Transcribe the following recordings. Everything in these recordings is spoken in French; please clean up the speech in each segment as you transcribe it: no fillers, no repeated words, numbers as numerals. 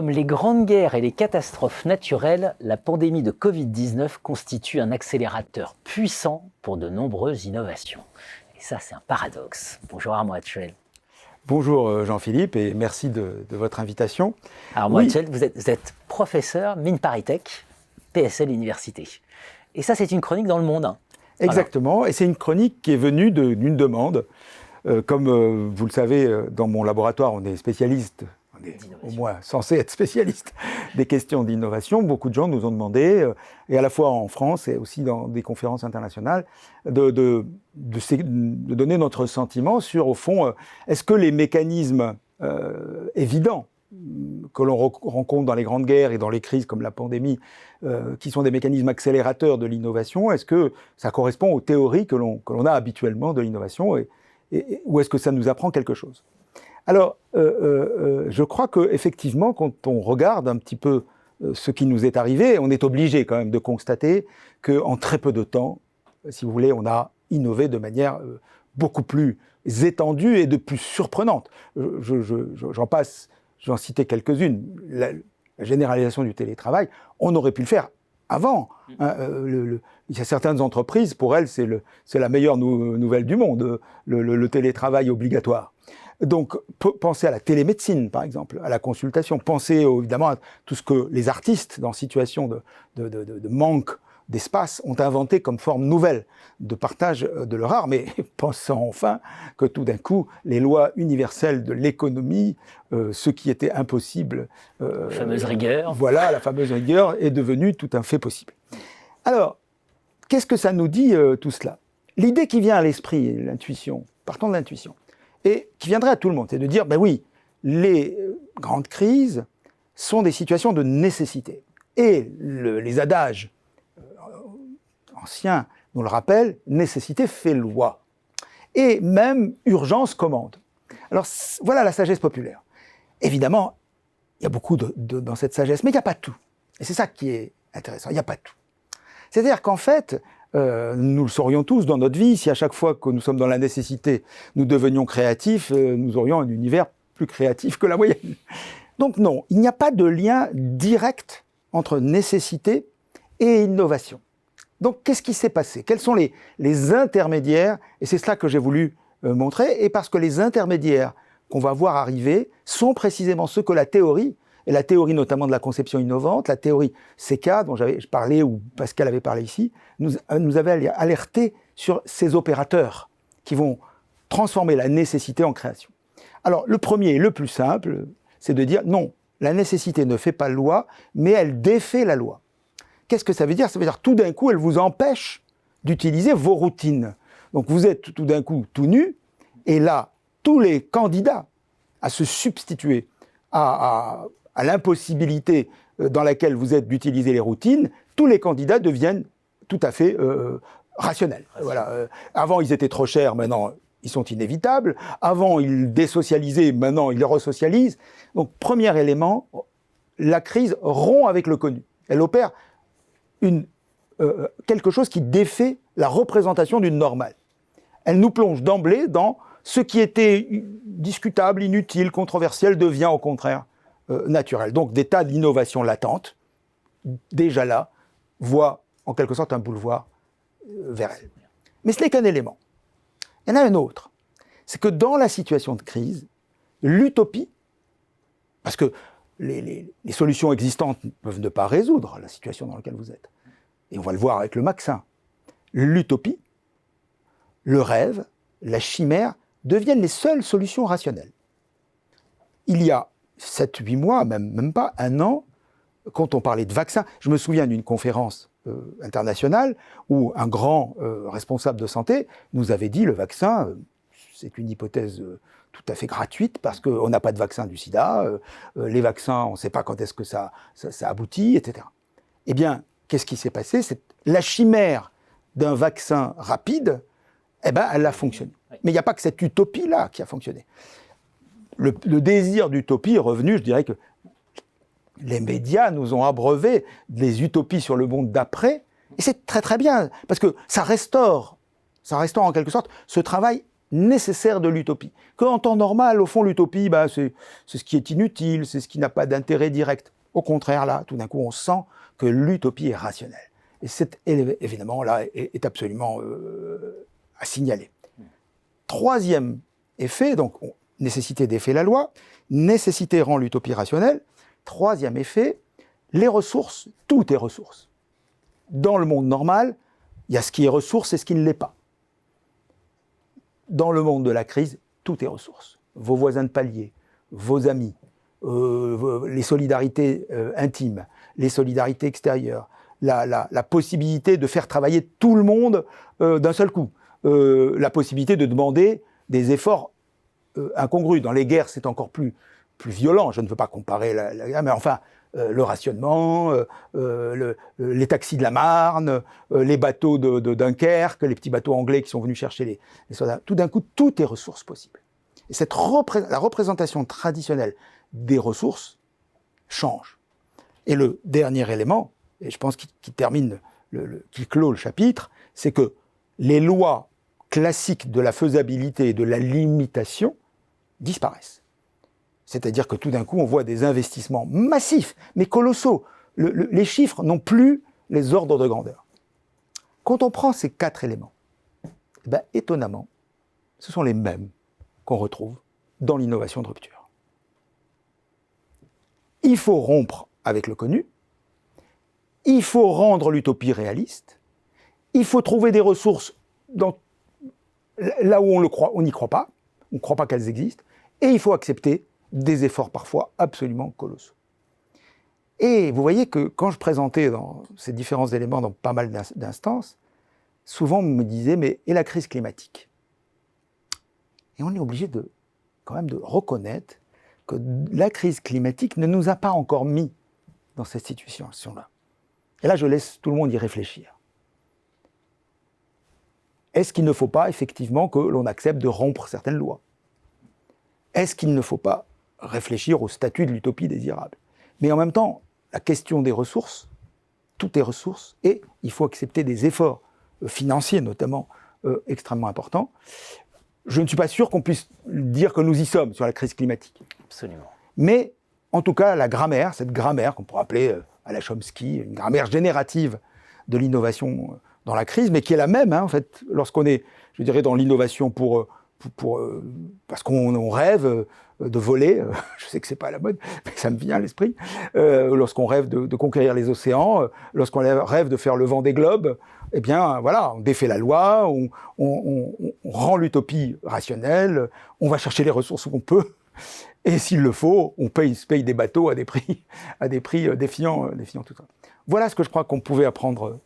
Comme les grandes guerres et les catastrophes naturelles, la pandémie de Covid-19 constitue un accélérateur puissant pour de nombreuses innovations. Et ça, c'est un paradoxe. Bonjour Armand Hatchel. Bonjour Jean-Philippe et merci de votre invitation. Armand Hatchel, vous êtes professeur Mines ParisTech, PSL Université. Et ça, c'est une chronique dans Le Monde. Hein. Exactement, voilà. Et c'est une chronique qui est venue d'une demande. Comme vous le savez, dans mon laboratoire, on est spécialiste. On est au moins censé être spécialiste des questions d'innovation. Beaucoup de gens nous ont demandé, et à la fois en France et aussi dans des conférences internationales, de donner notre sentiment sur, au fond, est-ce que les mécanismes évidents que l'on rencontre dans les grandes guerres et dans les crises comme la pandémie, qui sont des mécanismes accélérateurs de l'innovation, est-ce que ça correspond aux théories que l'on a habituellement de l'innovation ou est-ce que ça nous apprend quelque chose ? Alors, je crois qu'effectivement, quand on regarde un petit peu ce qui nous est arrivé, on est obligé quand même de constater qu'en très peu de temps, si vous voulez, on a innové de manière beaucoup plus étendue et de plus surprenante. J'en citais quelques-unes. La généralisation du télétravail, on aurait pu le faire avant. Hein, il y a certaines entreprises, pour elles, c'est la meilleure nouvelle du monde, le télétravail obligatoire. Donc, pensez à la télémédecine, par exemple, à la consultation. Pensez évidemment à tout ce que les artistes, dans situation de manque d'espace, ont inventé comme forme nouvelle de partage de leur art. Mais pensons enfin que tout d'un coup, les lois universelles de l'économie, ce qui était impossible... la fameuse rigueur. Voilà, la fameuse rigueur est devenue tout à fait possible. Alors, qu'est-ce que ça nous dit tout cela ? L'idée qui vient à l'esprit, l'intuition, partons de l'intuition, et qui viendrait à tout le monde, c'est de dire, ben oui, les grandes crises sont des situations de nécessité. Et les adages anciens nous le rappellent, nécessité fait loi. Et même urgence commande. Alors voilà la sagesse populaire. Évidemment, il y a beaucoup dans cette sagesse, mais il n'y a pas tout. Et c'est ça qui est intéressant, il n'y a pas tout. C'est-à-dire qu'en fait, nous le saurions tous dans notre vie, si à chaque fois que nous sommes dans la nécessité, nous devenions créatifs, nous aurions un univers plus créatif que la moyenne. Donc non, il n'y a pas de lien direct entre nécessité et innovation. Donc qu'est-ce qui s'est passé ? Quels sont les intermédiaires ? Et c'est cela que j'ai voulu montrer, et parce que les intermédiaires qu'on va voir arriver sont précisément ceux que la théorie, et la théorie notamment de la conception innovante, la théorie CECA, dont je parlais, ou Pascal avait parlé ici, nous avait alerté sur ces opérateurs qui vont transformer la nécessité en création. Alors, le premier et le plus simple, c'est de dire non, la nécessité ne fait pas loi, mais elle défait la loi. Qu'est-ce que ça veut dire ? Ça veut dire tout d'un coup, elle vous empêche d'utiliser vos routines. Donc, vous êtes tout d'un coup tout nu, et là, tous les candidats à se substituer à l'impossibilité dans laquelle vous êtes d'utiliser les routines, tous les candidats deviennent tout à fait rationnels. Voilà. Avant, ils étaient trop chers, maintenant, ils sont inévitables. Avant, ils désocialisaient, maintenant, ils les resocialisent. Donc, premier élément, la crise rompt avec le connu. Elle opère quelque chose qui défait la représentation d'une normale. Elle nous plonge d'emblée dans ce qui était discutable, inutile, controversiel, devient au contraire naturel. Donc des tas d'innovations latentes, déjà là, voient en quelque sorte un boulevard vers elle. Mais ce n'est qu'un élément. Il y en a un autre. C'est que dans la situation de crise, l'utopie, parce que les solutions existantes ne peuvent ne pas résoudre la situation dans laquelle vous êtes, et on va le voir avec le vaccin, l'utopie, le rêve, la chimère deviennent les seules solutions rationnelles. Il y a 7-8 mois, même pas, un an, quand on parlait de vaccins, je me souviens d'une conférence internationale où un grand responsable de santé nous avait dit le vaccin, c'est une hypothèse tout à fait gratuite parce qu'on n'a pas de vaccin du sida, les vaccins, on ne sait pas quand est-ce que ça aboutit, etc. Eh bien, qu'est-ce qui s'est passé ? C'est la chimère d'un vaccin rapide, eh ben, elle a fonctionné. Mais il n'y a pas que cette utopie-là qui a fonctionné. Le désir d'utopie est revenu, je dirais que les médias nous ont abreuvé des utopies sur le monde d'après, et c'est très très bien, parce que ça restaure en quelque sorte ce travail nécessaire de l'utopie. Qu'en temps normal, au fond, l'utopie, c'est ce qui est inutile, c'est ce qui n'a pas d'intérêt direct. Au contraire, là, tout d'un coup, on sent que l'utopie est rationnelle. Et cet évidemment, là, est absolument à signaler. Troisième effet, donc nécessité défait la loi, nécessité rend l'utopie rationnelle. Troisième effet, les ressources, tout est ressource. Dans le monde normal, il y a ce qui est ressource et ce qui ne l'est pas. Dans le monde de la crise, tout est ressource. Vos voisins de palier, vos amis, les solidarités intimes, les solidarités extérieures, la possibilité de faire travailler tout le monde d'un seul coup, la possibilité de demander des efforts incongrus. Dans les guerres, c'est encore plus violent. Je ne veux pas comparer la guerre, mais enfin, le rationnement, les taxis de la Marne, les bateaux de Dunkerque, les petits bateaux anglais qui sont venus chercher les soldats. Tout d'un coup, tout est ressources possibles. Et la représentation traditionnelle des ressources change. Et le dernier élément, et je pense qu'il termine, qui clôt le chapitre, c'est que les lois classiques de la faisabilité et de la limitation disparaissent. C'est-à-dire que tout d'un coup, on voit des investissements massifs, mais colossaux. Les chiffres n'ont plus les ordres de grandeur. Quand on prend ces 4 éléments, étonnamment, ce sont les mêmes qu'on retrouve dans l'innovation de rupture. Il faut rompre avec le connu, il faut rendre l'utopie réaliste, il faut trouver des ressources là où on n'y croit pas, on ne croit pas qu'elles existent, et il faut accepter des efforts parfois absolument colossaux. Et vous voyez que quand je présentais ces différents éléments dans pas mal d'instances, souvent on me disait, mais et la crise climatique? Et on est obligé quand même de reconnaître que la crise climatique ne nous a pas encore mis dans cette situation-là. Et là, je laisse tout le monde y réfléchir. Est-ce qu'il ne faut pas effectivement que l'on accepte de rompre certaines lois? Est-ce qu'il ne faut pas réfléchir au statut de l'utopie désirable? Mais en même temps, la question des ressources, tout est ressources, et il faut accepter des efforts financiers notamment extrêmement importants. Je ne suis pas sûr qu'on puisse dire que nous y sommes sur la crise climatique. Absolument. Mais en tout cas, la grammaire, cette grammaire qu'on pourrait appeler à la Chomsky, une grammaire générative de l'innovation dans la crise, mais qui est la même, en fait, lorsqu'on est, je dirais, dans l'innovation parce qu'on rêve de voler, je sais que c'est pas à la mode, mais ça me vient à l'esprit, lorsqu'on rêve de conquérir les océans, lorsqu'on rêve de faire le Vendée Globe, eh bien, voilà, on défait la loi, on rend l'utopie rationnelle, on va chercher les ressources où on peut, et s'il le faut, on paye des bateaux à des prix défiant tout ça. Voilà ce que je crois qu'on pouvait apprendre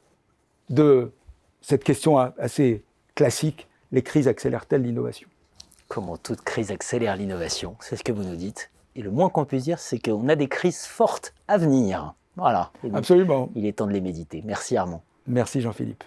de cette question assez classique, les crises accélèrent-elles l'innovation? Comment toute crise accélère l'innovation, c'est ce que vous nous dites. Et le moins qu'on puisse dire, c'est qu'on a des crises fortes à venir. Voilà. Absolument. Il est temps de les méditer. Merci Armand. Merci Jean-Philippe.